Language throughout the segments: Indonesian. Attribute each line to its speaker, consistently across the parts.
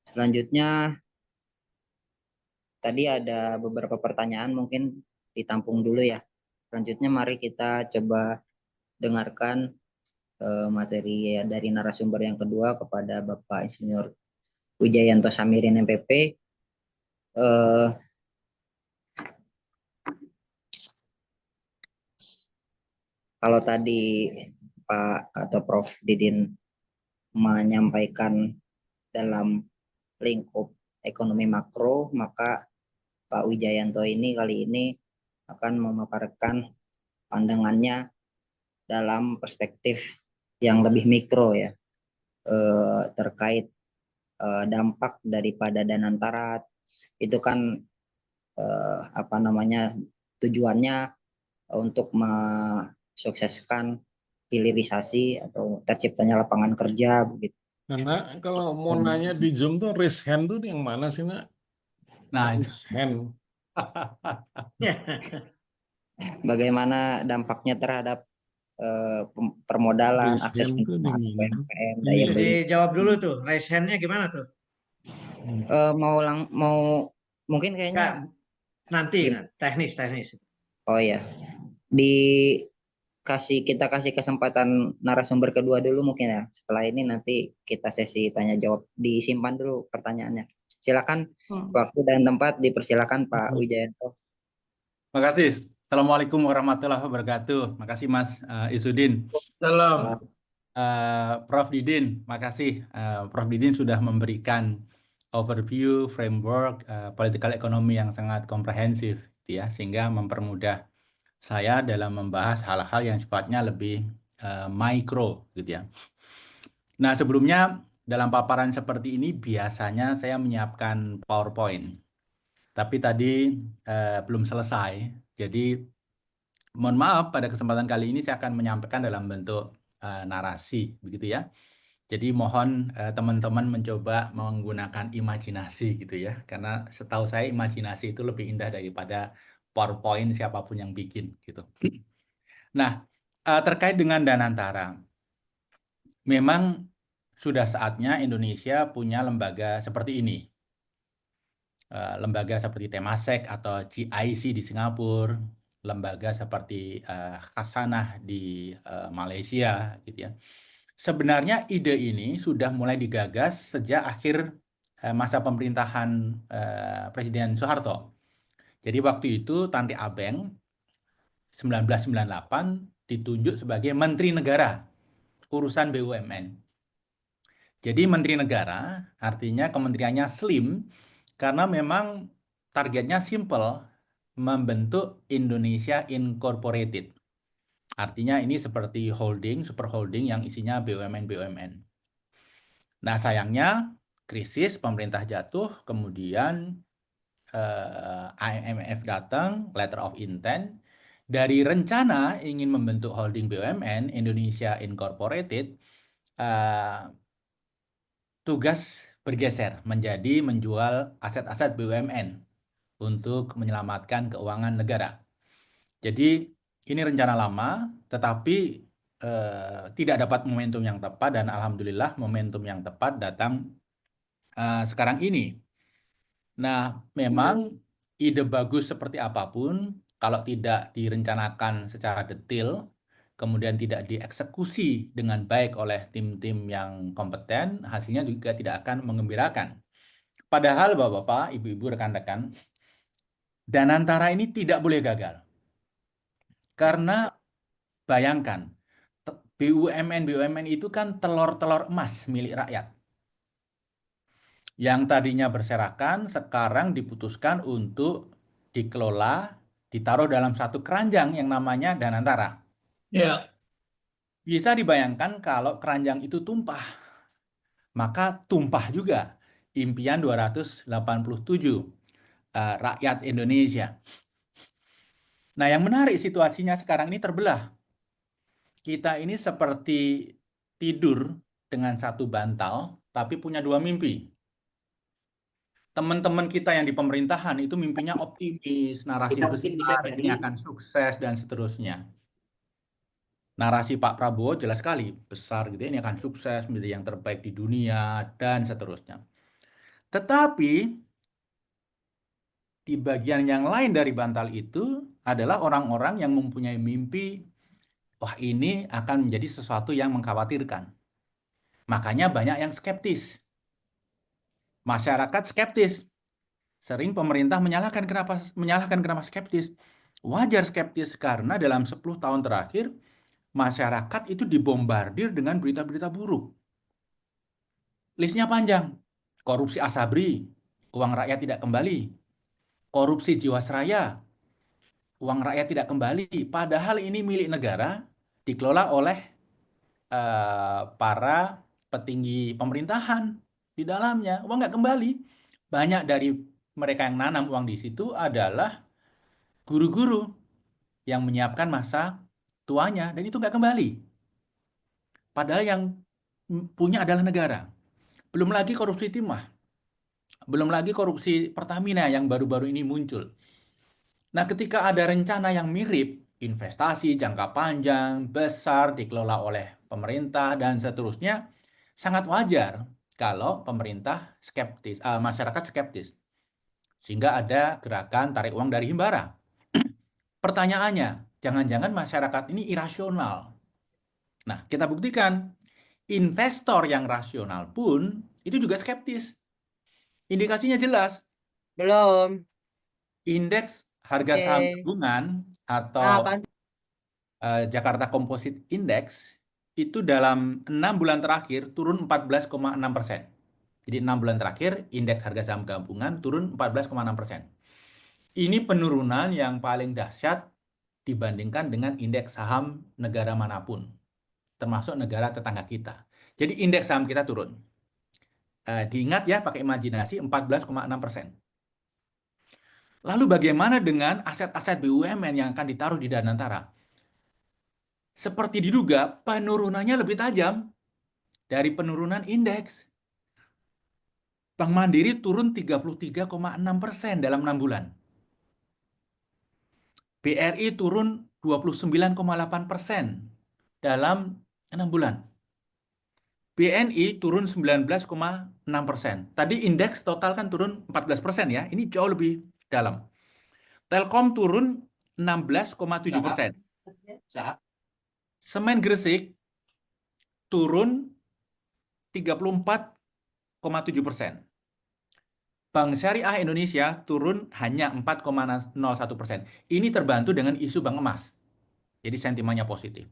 Speaker 1: Selanjutnya, tadi ada beberapa pertanyaan mungkin ditampung dulu ya. Selanjutnya mari kita coba dengarkan materi dari narasumber yang kedua kepada Bapak Insinyur Wijayanto Samirin MPP. Eh, Kalau tadi Pak atau Prof. Didin menyampaikan dalam lingkup ekonomi makro, maka Pak Wijayanto ini kali ini akan memaparkan pandangannya dalam perspektif yang lebih mikro ya, terkait dampak daripada Danantara. Itu kan apa namanya, tujuannya untuk mensukseskan hilirisasi atau terciptanya lapangan kerja begitu.
Speaker 2: Karena kalau mau nanya di Zoom tuh raise hand tuh yang mana sih, Nak?
Speaker 3: Nah,
Speaker 2: Raise hand.
Speaker 1: Bagaimana dampaknya terhadap permodalan,
Speaker 2: Raise
Speaker 1: akses
Speaker 2: hand tuh di
Speaker 1: pendanaan
Speaker 2: mana?
Speaker 1: UMKM, daya
Speaker 2: Iya.
Speaker 1: beli.
Speaker 3: dijawab dulu tuh, raise hand-nya gimana tuh?
Speaker 1: Mau mungkin
Speaker 3: Enggak,
Speaker 1: kayaknya
Speaker 3: nanti
Speaker 1: gimana?
Speaker 3: kan, teknis.
Speaker 1: Oh ya, kita kasih kesempatan narasumber kedua dulu mungkin ya. Setelah ini nanti kita sesi tanya jawab. Disimpan dulu pertanyaannya. Silakan, waktu dan tempat dipersilakan Pak Wijayanto.
Speaker 3: Terima kasih. Assalamualaikum warahmatullahi wabarakatuh. Makasih Mas Izudin.
Speaker 2: Salam.
Speaker 3: Prof. Didin, makasih. Prof. Didin sudah memberikan overview, framework, political economy yang sangat komprehensif, gitu ya, sehingga mempermudah saya dalam membahas hal-hal yang sifatnya lebih mikro, gitu ya. Nah, sebelumnya dalam paparan seperti ini biasanya saya menyiapkan PowerPoint, tapi tadi belum selesai. Jadi mohon maaf, pada kesempatan kali ini saya akan menyampaikan dalam bentuk narasi, begitu ya. Jadi mohon teman-teman mencoba menggunakan imajinasi gitu ya, karena setahu saya imajinasi itu lebih indah daripada PowerPoint siapapun yang bikin gitu. Nah, terkait dengan Danantara, memang sudah saatnya Indonesia punya lembaga seperti ini. Lembaga seperti Temasek atau GIC di Singapura, lembaga seperti Khasanah di Malaysia gitu ya. Sebenarnya ide ini sudah mulai digagas sejak akhir masa pemerintahan Presiden Soeharto. Jadi waktu itu Tanti Abeng 1998 ditunjuk sebagai Menteri Negara urusan BUMN. Jadi Menteri Negara artinya kementeriannya slim karena memang targetnya simple, membentuk Indonesia Incorporated. Artinya ini seperti holding, super holding yang isinya BUMN-BUMN. Nah sayangnya krisis, pemerintah jatuh, kemudian IMF datang, letter of intent, dari rencana ingin membentuk holding BUMN Indonesia Incorporated, tugas bergeser menjadi menjual aset-aset BUMN untuk menyelamatkan keuangan negara. Jadi ini rencana lama, tetapi tidak dapat momentum yang tepat, dan alhamdulillah momentum yang tepat datang sekarang ini. Nah, memang ide bagus seperti apapun, kalau tidak direncanakan secara detail, kemudian tidak dieksekusi dengan baik oleh tim-tim yang kompeten, hasilnya juga tidak akan mengembirakan. Padahal Bapak-bapak, Ibu-ibu, rekan-rekan, Danantara ini tidak boleh gagal. Karena bayangkan, BUMN itu kan telur-telur emas milik rakyat. Yang tadinya berserakan, sekarang diputuskan untuk dikelola, ditaruh dalam satu keranjang yang namanya Danantara.
Speaker 2: Ya.
Speaker 3: Bisa dibayangkan kalau keranjang itu tumpah, maka tumpah juga impian 287 rakyat Indonesia. Nah, yang menarik situasinya sekarang ini terbelah. Kita ini seperti tidur dengan satu bantal, tapi punya dua mimpi. Teman-teman kita yang di pemerintahan itu mimpinya optimis, narasi besar, ini akan sukses, dan seterusnya. Narasi Pak Prabowo jelas sekali, besar gitu, ini akan sukses, menjadi yang terbaik di dunia, dan seterusnya. Tetapi di bagian yang lain dari bantal itu adalah orang-orang yang mempunyai mimpi, wah ini akan menjadi sesuatu yang mengkhawatirkan. Makanya banyak yang skeptis. Masyarakat skeptis. Sering pemerintah menyalahkan kenapa skeptis. Wajar skeptis karena dalam 10 tahun terakhir masyarakat itu dibombardir dengan berita-berita buruk. Listnya panjang. Korupsi Asabri, uang rakyat tidak kembali. Korupsi Jiwasraya, uang rakyat tidak kembali. Padahal ini milik negara, dikelola oleh para petinggi pemerintahan di dalamnya. Uang nggak kembali. Banyak dari mereka yang nanam uang di situ adalah guru-guru yang menyiapkan masa tuanya, dan itu nggak kembali. Padahal yang punya adalah negara. Belum lagi korupsi timah. Belum lagi korupsi Pertamina yang baru-baru ini muncul. Nah, ketika ada rencana yang mirip, investasi jangka panjang, besar, dikelola oleh pemerintah, dan seterusnya, sangat wajar kalau pemerintah skeptis, masyarakat skeptis. Sehingga ada gerakan tarik uang dari himbara. Pertanyaannya, jangan-jangan masyarakat ini irasional. Nah, kita buktikan, investor yang rasional pun itu juga skeptis. Indikasinya jelas,
Speaker 4: Belum.
Speaker 3: indeks harga
Speaker 4: Oke.
Speaker 3: saham gabungan
Speaker 4: Ah,
Speaker 3: atau
Speaker 4: apaan?
Speaker 3: Jakarta Composite Index itu dalam 6 bulan terakhir turun 14,6%. Jadi 6 bulan terakhir indeks harga saham gabungan turun 14,6%. Ini penurunan yang paling dahsyat dibandingkan dengan indeks saham negara manapun, termasuk negara tetangga kita. Jadi indeks saham kita turun. Diingat ya, pakai imajinasi 14,6%. Lalu bagaimana dengan aset-aset BUMN yang akan ditaruh di Danantara? Seperti diduga, penurunannya lebih tajam dari penurunan indeks. Bank Mandiri turun 33,6% dalam 6 bulan. BRI turun 29,8% dalam 6 bulan. BNI turun 19,6%. Tadi indeks total kan turun 14% ya. Ini jauh lebih dalam. Telkom turun 16,7%. Semen Gresik turun 34,7%. Bank Syariah Indonesia turun hanya 4,01%. Ini terbantu dengan isu bank emas. Jadi sentimennya positif.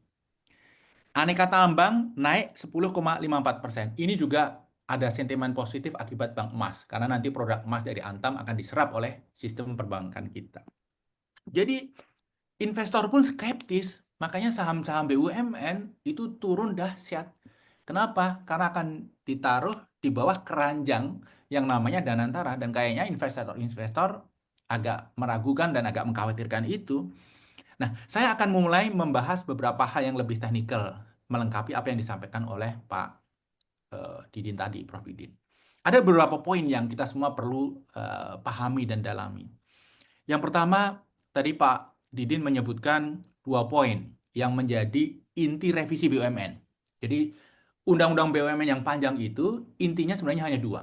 Speaker 3: Aneka Tambang naik 10,54%. Ini juga ada sentimen positif akibat bank emas. Karena nanti produk emas dari Antam akan diserap oleh sistem perbankan kita. Jadi investor pun skeptis. Makanya saham-saham BUMN itu turun dahsyat. Kenapa? Karena akan ditaruh di bawah keranjang yang namanya Danantara. Dan kayaknya investor-investor agak meragukan dan agak mengkhawatirkan itu. Nah, saya akan mulai membahas beberapa hal yang lebih teknikal, melengkapi apa yang disampaikan oleh Pak Didin tadi, Prof. Didin. Ada beberapa poin yang kita semua perlu pahami dan dalami. Yang pertama, tadi Pak Didin menyebutkan 2 poin yang menjadi inti revisi BUMN. Jadi, Undang-Undang BUMN yang panjang itu intinya sebenarnya hanya 2.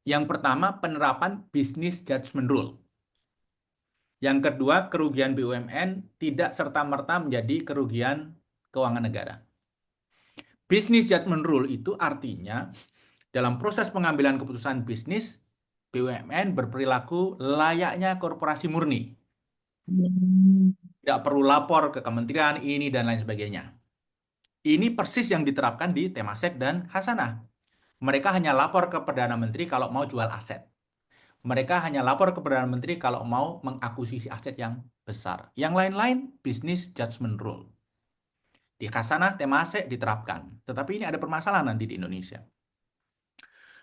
Speaker 3: Yang pertama, penerapan Business Judgment Rule. Yang kedua, kerugian BUMN tidak serta-merta menjadi kerugian keuangan negara. Business Judgment Rule itu artinya dalam proses pengambilan keputusan bisnis, BUMN berperilaku layaknya korporasi murni. Tidak perlu lapor ke kementerian ini dan lain sebagainya. Ini persis yang diterapkan di Temasek dan Hasanah. Mereka hanya lapor ke Perdana Menteri kalau mau jual aset. Mereka hanya lapor ke Perdana Menteri kalau mau mengakuisisi aset yang besar. Yang lain-lain, Business Judgment Rule. Di Hasanah, Temasek diterapkan. Tetapi ini ada permasalahan nanti di Indonesia.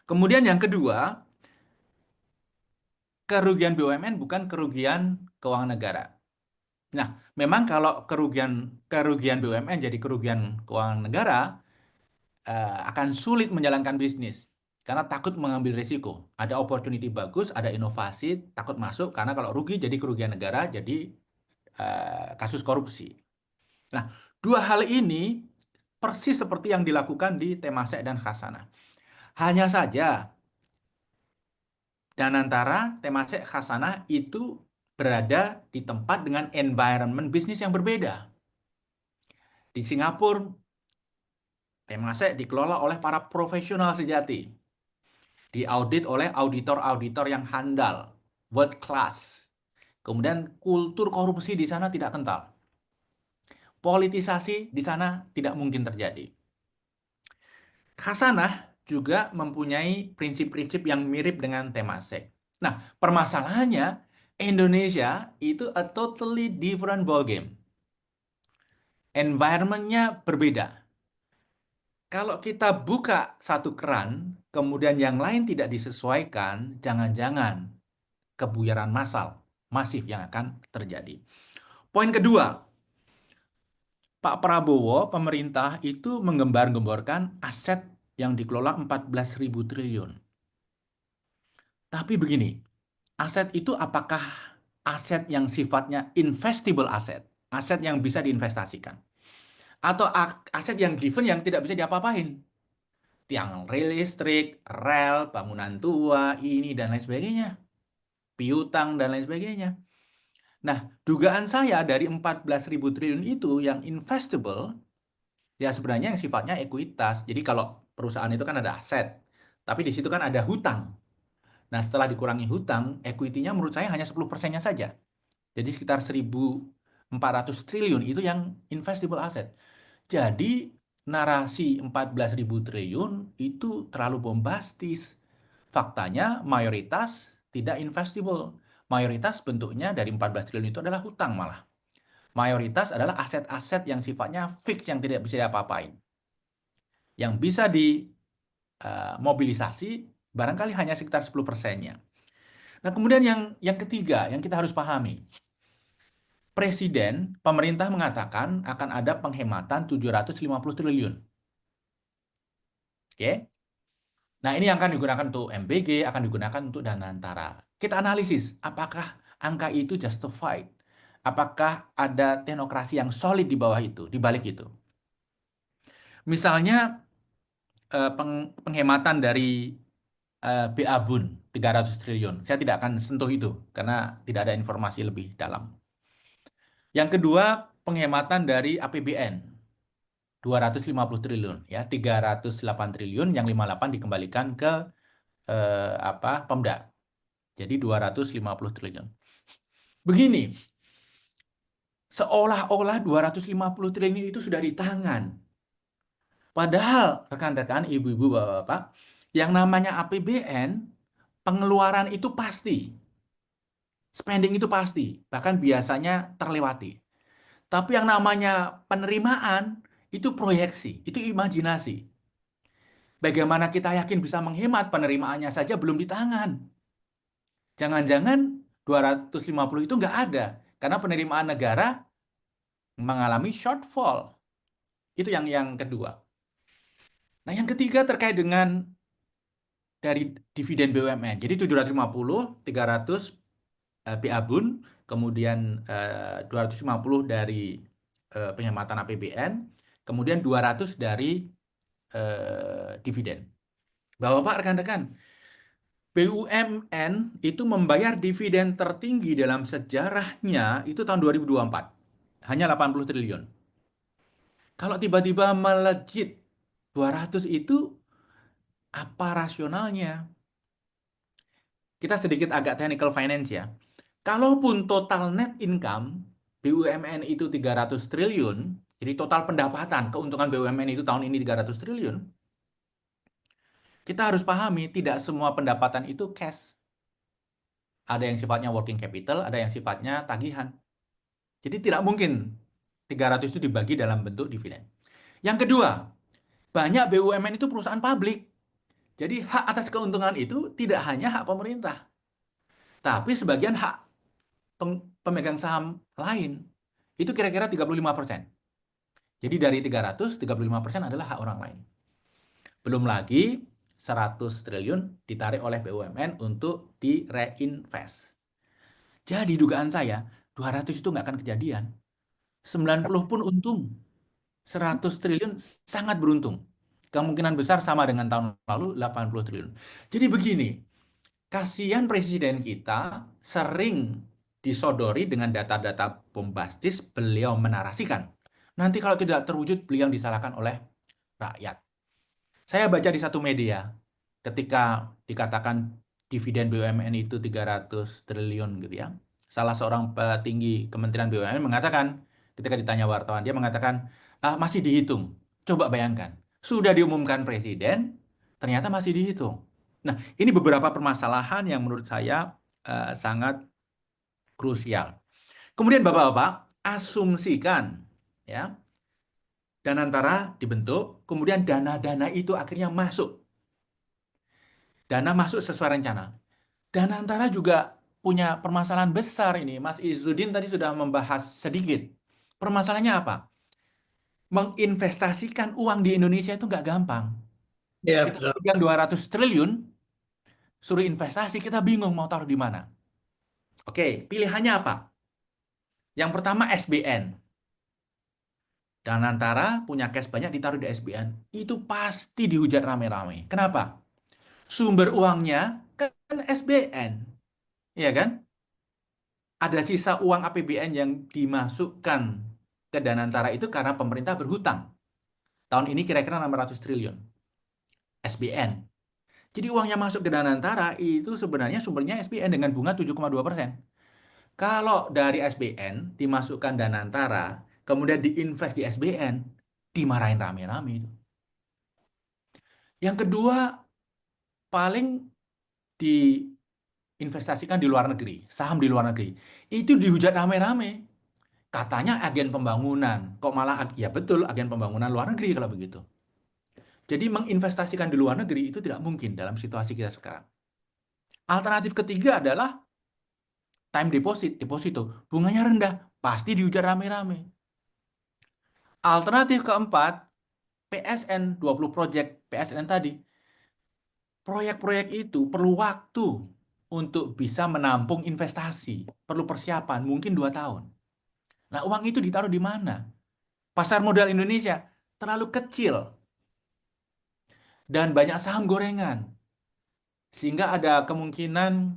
Speaker 3: Kemudian yang kedua, kerugian BUMN bukan kerugian keuangan negara. Nah, memang kalau kerugian BUMN jadi kerugian keuangan negara, akan sulit menjalankan bisnis. Karena takut mengambil risiko. Ada opportunity bagus, ada inovasi, takut masuk. Karena kalau rugi jadi kerugian negara, jadi kasus korupsi. Nah, 2 hal ini persis seperti yang dilakukan di Temasek dan Hasanah. Hanya saja, Danantara, Temasek, Khasanah itu berada di tempat dengan environment bisnis yang berbeda. Di Singapura, Temasek dikelola oleh para profesional sejati. Diaudit oleh auditor-auditor yang handal, world class. Kemudian kultur korupsi di sana tidak kental. Politisasi di sana tidak mungkin terjadi. Khasanah juga mempunyai prinsip-prinsip yang mirip dengan Temasek. Nah, permasalahannya Indonesia itu a totally different ballgame. Environment-nya berbeda. Kalau kita buka satu keran, kemudian yang lain tidak disesuaikan, jangan-jangan kebuyaran massal masif yang akan terjadi. Poin kedua, Pak Prabowo, pemerintah itu menggembar-gemborkan aset yang dikelola 14.000 triliun. Tapi begini, aset itu apakah aset yang sifatnya investable aset, aset yang bisa diinvestasikan, atau aset yang given yang tidak bisa diapa-apain? Tiang rel listrik, rel, bangunan tua, ini dan lain sebagainya, piutang dan lain sebagainya. Nah, dugaan saya dari 14.000 triliun itu yang investable, ya sebenarnya yang sifatnya ekuitas. Jadi kalau perusahaan itu kan ada aset, tapi di situ kan ada hutang. Nah, setelah dikurangi hutang, equity-nya menurut saya hanya 10%-nya saja. Jadi sekitar 1.400 triliun itu yang investable asset. Jadi narasi 14.000 triliun itu terlalu bombastis. Faktanya mayoritas tidak investable. Mayoritas bentuknya dari 14 triliun itu adalah hutang malah. Mayoritas adalah aset-aset yang sifatnya fix yang tidak bisa diapa-apain. Yang bisa dimobilisasi barangkali hanya sekitar 10%-nya. Nah, kemudian yang ketiga yang kita harus pahami. Presiden, pemerintah mengatakan akan ada penghematan 750 triliun. Oke? Nah, ini yang akan digunakan untuk MBG, akan digunakan untuk Danantara. Kita analisis, apakah angka itu justified? Apakah ada teknokrasi yang solid di bawah itu, di balik itu? Misalnya, penghematan dari BA Bun 300 triliun. Saya tidak akan sentuh itu, karena tidak ada informasi lebih dalam. Yang kedua, penghematan dari APBN 250 triliun ya, 308 triliun yang 58 dikembalikan ke Pemda. Jadi 250 triliun. Begini, seolah-olah 250 triliun itu sudah di tangan. Padahal rekan-rekan, ibu-ibu, bapak-bapak, yang namanya APBN, pengeluaran itu pasti. Spending itu pasti, bahkan biasanya terlewati. Tapi yang namanya penerimaan itu proyeksi, itu imajinasi. Bagaimana kita yakin bisa menghemat, penerimaannya saja belum di tangan. Jangan-jangan 250 itu nggak ada, karena penerimaan negara mengalami shortfall. Itu yang kedua. Nah, yang ketiga terkait dengan dari dividen BUMN. Jadi 750, 300 BA Bun, kemudian 250 dari penghematan APBN, kemudian 200 dari dividen. Bapak-bapak, rekan-rekan, BUMN itu membayar dividen tertinggi dalam sejarahnya itu tahun 2024. Hanya 80 triliun. Kalau tiba-tiba melejit 200 itu, apa rasionalnya? Kita sedikit agak technical finance ya. Kalaupun total net income BUMN itu 300 triliun, jadi total pendapatan keuntungan BUMN itu tahun ini 300 triliun, kita harus pahami tidak semua pendapatan itu cash. Ada yang sifatnya working capital, ada yang sifatnya tagihan. Jadi tidak mungkin 300 itu dibagi dalam bentuk dividen. Yang kedua, banyak BUMN itu perusahaan publik. Jadi hak atas keuntungan itu tidak hanya hak pemerintah, tapi sebagian hak pemegang saham lain. Itu kira-kira 35%. Jadi dari 300, 35% adalah hak orang lain. Belum lagi 100 triliun ditarik oleh BUMN untuk direinvest. Jadi dugaan saya, 200 itu nggak akan kejadian. 90 pun untung. 100 triliun sangat beruntung. Kemungkinan besar sama dengan tahun lalu 80 triliun. Jadi begini, kasihan presiden kita sering disodori dengan data-data bombastis beliau menarasikan. Nanti kalau tidak terwujud, beliau disalahkan oleh rakyat. Saya baca di satu media, ketika dikatakan dividen BUMN itu 300 triliun gitu ya. Salah seorang petinggi Kementerian BUMN mengatakan, ketika ditanya wartawan, dia mengatakan, masih dihitung. Coba bayangkan, sudah diumumkan presiden, ternyata masih dihitung. Nah, ini beberapa permasalahan yang menurut saya sangat krusial. Kemudian Bapak-Bapak, asumsikan ya, Danantara dibentuk, kemudian dana-dana itu akhirnya masuk. Dana masuk sesuai rencana. Danantara juga punya permasalahan besar ini. Mas Izzuddin tadi sudah membahas sedikit. Permasalahannya apa? Menginvestasikan uang di Indonesia itu nggak gampang.
Speaker 4: Ya,
Speaker 3: Kita
Speaker 4: betul.
Speaker 3: pegang 200 triliun, suruh investasi, kita bingung mau taruh di mana. Oke, pilihannya apa? Yang pertama SBN. Danantara punya cash banyak ditaruh di SBN. Itu pasti dihujat rame-rame. Kenapa? Sumber uangnya kan SBN. Iya kan? Ada sisa uang APBN yang dimasukkan ke Danantara itu karena pemerintah berhutang. Tahun ini kira-kira 600 triliun. SBN. Jadi uang yang masuk ke Danantara itu sebenarnya sumbernya SBN dengan bunga 7,2%. Kalau dari SBN dimasukkan Danantara, kemudian diinvest di SBN, dimarahin rame-rame itu. Yang kedua, paling diinvestasikan di luar negeri, saham di luar negeri. Itu dihujat rame-rame. Katanya agen pembangunan. Kok malah, ya betul, agen pembangunan luar negeri kalau begitu. Jadi menginvestasikan di luar negeri itu tidak mungkin dalam situasi kita sekarang. Alternatif ketiga adalah time deposit, deposito. Bunganya rendah, pasti dihujat rame-rame. Alternatif keempat, PSN, 20 project PSN tadi. Proyek-proyek itu perlu waktu untuk bisa menampung investasi. Perlu persiapan, mungkin 2 tahun. Nah, uang itu ditaruh di mana? Pasar modal Indonesia terlalu kecil. Dan banyak saham gorengan. Sehingga ada kemungkinan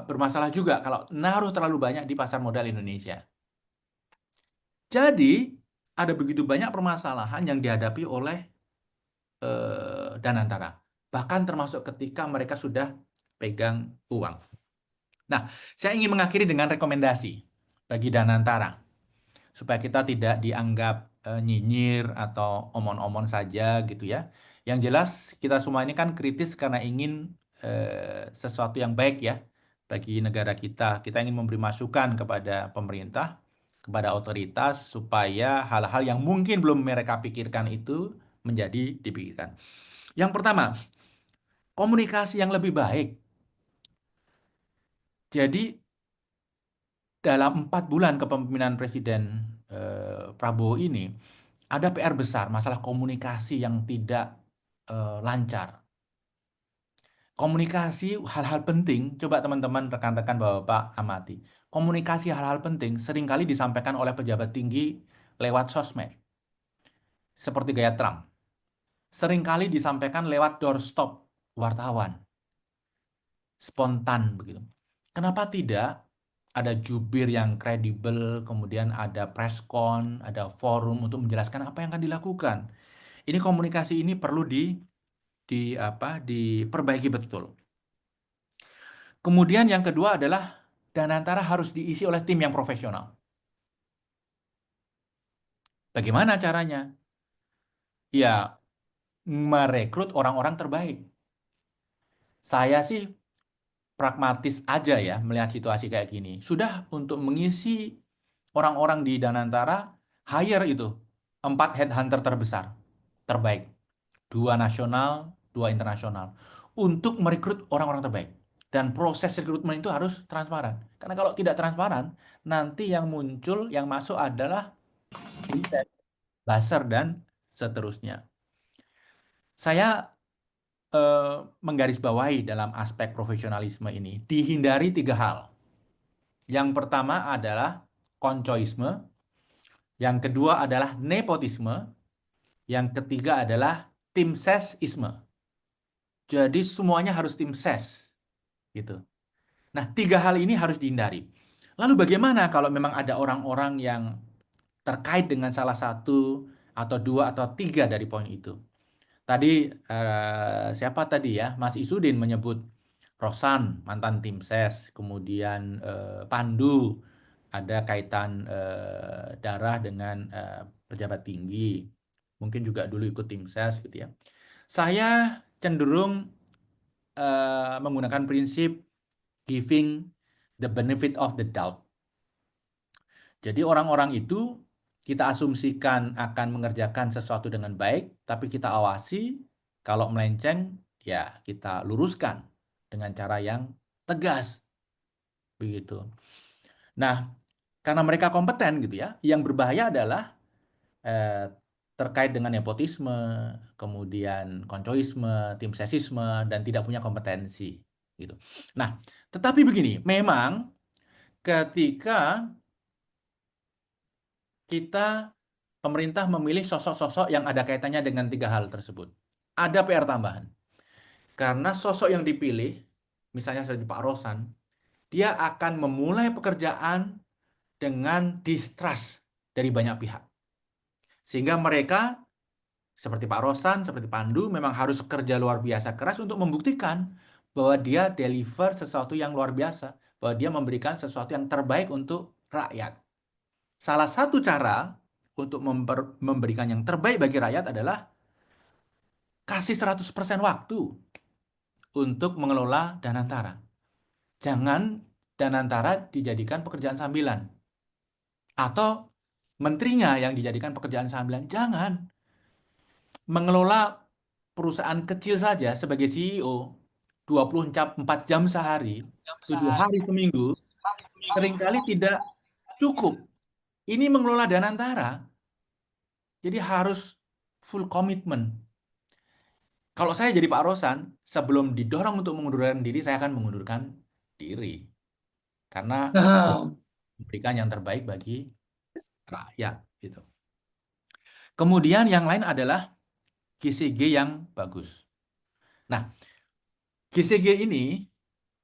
Speaker 3: bermasalah juga kalau naruh terlalu banyak di pasar modal Indonesia. Jadi, ada begitu banyak permasalahan yang dihadapi oleh Danantara. Bahkan termasuk ketika mereka sudah pegang uang. Nah, saya ingin mengakhiri dengan rekomendasi bagi Danantara. Supaya kita tidak dianggap nyinyir atau omon-omon saja gitu ya. Yang jelas kita semua ini kan kritis karena ingin sesuatu yang baik ya bagi negara kita. Kita ingin memberi masukan kepada pemerintah, kepada otoritas supaya hal-hal yang mungkin belum mereka pikirkan itu menjadi dipikirkan. Yang pertama, komunikasi yang lebih baik. Jadi dalam 4 bulan kepemimpinan Presiden Prabowo ini, ada PR besar, masalah komunikasi yang tidak lancar. Komunikasi hal-hal penting, coba teman-teman, rekan-rekan, bapak-bapak amati. Komunikasi hal-hal penting seringkali disampaikan oleh pejabat tinggi lewat sosmed. Seperti gaya Trump. Seringkali disampaikan lewat doorstop wartawan. Spontan begitu. Kenapa tidak ada jubir yang kredibel, kemudian ada preskon, ada forum untuk menjelaskan apa yang akan dilakukan. Ini komunikasi ini perlu diperbaiki betul. Kemudian yang kedua adalah Danantara harus diisi oleh tim yang profesional. Bagaimana caranya? Ya, merekrut orang-orang terbaik. Saya sih pragmatis aja ya melihat situasi kayak gini. Sudah untuk mengisi orang-orang di Danantara, hire itu 4 headhunter terbesar, terbaik. 2 nasional, 2 internasional. Untuk merekrut orang-orang terbaik. Dan proses rekrutmen itu harus transparan. Karena kalau tidak transparan, nanti yang muncul, yang masuk adalah buzzer dan seterusnya. Saya menggarisbawahi dalam aspek profesionalisme ini, dihindari 3 hal. Yang pertama adalah koncoisme, yang kedua adalah nepotisme, yang ketiga adalah tim sesisme. Jadi semuanya harus tim ses. gitu. Nah, 3 hal ini harus dihindari. Lalu bagaimana kalau memang ada orang-orang yang terkait dengan salah satu atau 2 atau 3 dari poin itu? Tadi siapa tadi ya? Mas Isudin menyebut Rosan, mantan tim ses, kemudian Pandu, ada kaitan darah dengan pejabat tinggi. Mungkin juga dulu ikut tim ses gitu ya. Saya cenderung menggunakan prinsip giving the benefit of the doubt. Jadi orang-orang itu kita asumsikan akan mengerjakan sesuatu dengan baik, tapi kita awasi, kalau melenceng, ya kita luruskan dengan cara yang tegas. Begitu. Nah, karena mereka kompeten gitu ya, yang berbahaya adalah terkait dengan nepotisme, kemudian koncoisme, tim sesisme, dan tidak punya kompetensi. Gitu. Nah, tetapi begini, memang ketika pemerintah memilih sosok-sosok yang ada kaitannya dengan 3 hal tersebut, ada PR tambahan. Karena sosok yang dipilih, misalnya seperti Pak Rosan, dia akan memulai pekerjaan dengan distrust dari banyak pihak. Sehingga mereka, seperti Pak Rosan, seperti Pandu, memang harus kerja luar biasa keras untuk membuktikan bahwa dia deliver sesuatu yang luar biasa, bahwa dia memberikan sesuatu yang terbaik untuk rakyat. Salah satu cara untuk memberikan yang terbaik bagi rakyat adalah kasih 100% waktu untuk mengelola Danantara. Jangan Danantara dijadikan pekerjaan sambilan. Atau menterinya yang dijadikan pekerjaan sambilan. Jangan. Mengelola perusahaan kecil saja sebagai CEO, 24 jam sehari, 7 hari seminggu, seringkali tidak cukup. Ini mengelola Danantara, jadi harus full komitmen. Kalau saya jadi Pak Rosan, sebelum didorong untuk mengundurkan diri, saya akan mengundurkan diri. Karena memberikan yang terbaik bagi rakyat. Gitu. Kemudian yang lain adalah GCG yang bagus. Nah, GCG ini,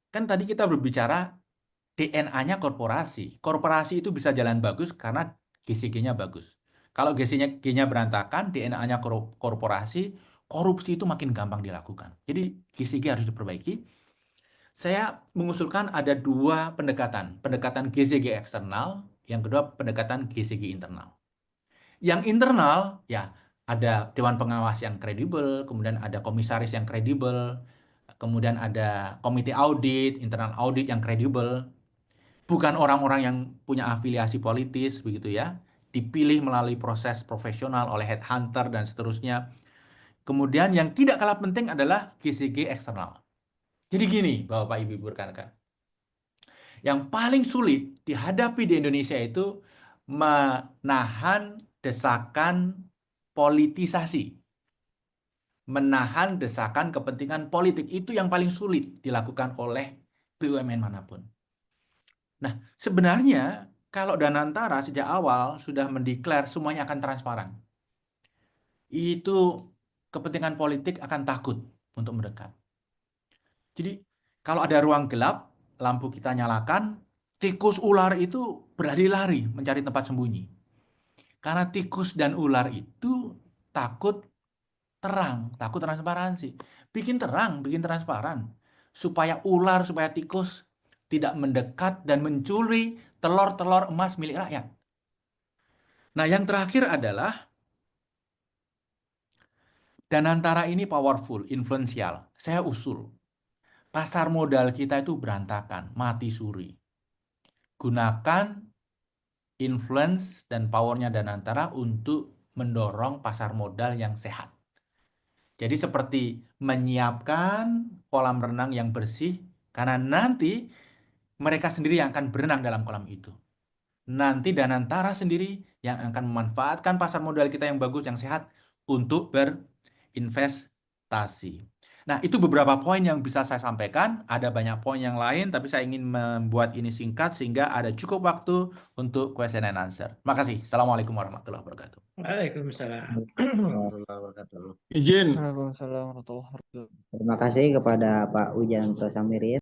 Speaker 3: kan tadi kita berbicara DNA-nya korporasi. Korporasi itu bisa jalan bagus karena GCG-nya bagus. Kalau GCG-nya berantakan, DNA-nya korporasi, korupsi itu makin gampang dilakukan. Jadi GCG harus diperbaiki. Saya mengusulkan ada 2 pendekatan. Pendekatan GCG eksternal, yang kedua pendekatan GCG internal. Yang internal, ya ada Dewan Pengawas yang kredibel, kemudian ada komisaris yang kredibel, kemudian ada komite audit, internal audit yang kredibel. Bukan orang-orang yang punya afiliasi politis, begitu ya. Dipilih melalui proses profesional oleh headhunter dan seterusnya. Kemudian yang tidak kalah penting adalah GCG eksternal. Jadi gini, Bapak Ibu rekan-rekan. Yang paling sulit dihadapi di Indonesia itu menahan desakan politisasi. Menahan desakan kepentingan politik. Itu yang paling sulit dilakukan oleh BUMN manapun. Nah, sebenarnya kalau Danantara sejak awal sudah mendeklar semuanya akan transparan. Itu kepentingan politik akan takut untuk mendekat. Jadi, kalau ada ruang gelap, lampu kita nyalakan, tikus ular itu berlari-lari mencari tempat sembunyi. Karena tikus dan ular itu takut terang, takut transparansi. Bikin terang, bikin transparan. Supaya ular, supaya tikus tidak mendekat dan mencuri telur-telur emas milik rakyat. Nah, yang terakhir adalah Danantara ini powerful, influential. Saya usul. Pasar modal kita itu berantakan, mati suri. Gunakan influence dan powernya Danantara untuk mendorong pasar modal yang sehat. Jadi seperti menyiapkan kolam renang yang bersih, karena nanti mereka sendiri yang akan berenang dalam kolam itu. Nanti Danantara sendiri yang akan memanfaatkan pasar modal kita yang bagus, yang sehat untuk berinvestasi. Nah, itu beberapa poin yang bisa saya sampaikan. Ada banyak poin yang lain, tapi saya ingin membuat ini singkat sehingga ada cukup waktu untuk question and answer. Terima kasih. Assalamualaikum warahmatullahi wabarakatuh.
Speaker 4: Waalaikumsalam.
Speaker 2: Izin.
Speaker 5: Waalaikumsalam warahmatullahi wabarakatuh.
Speaker 1: Terima kasih kepada Pak Wijanto Samirin.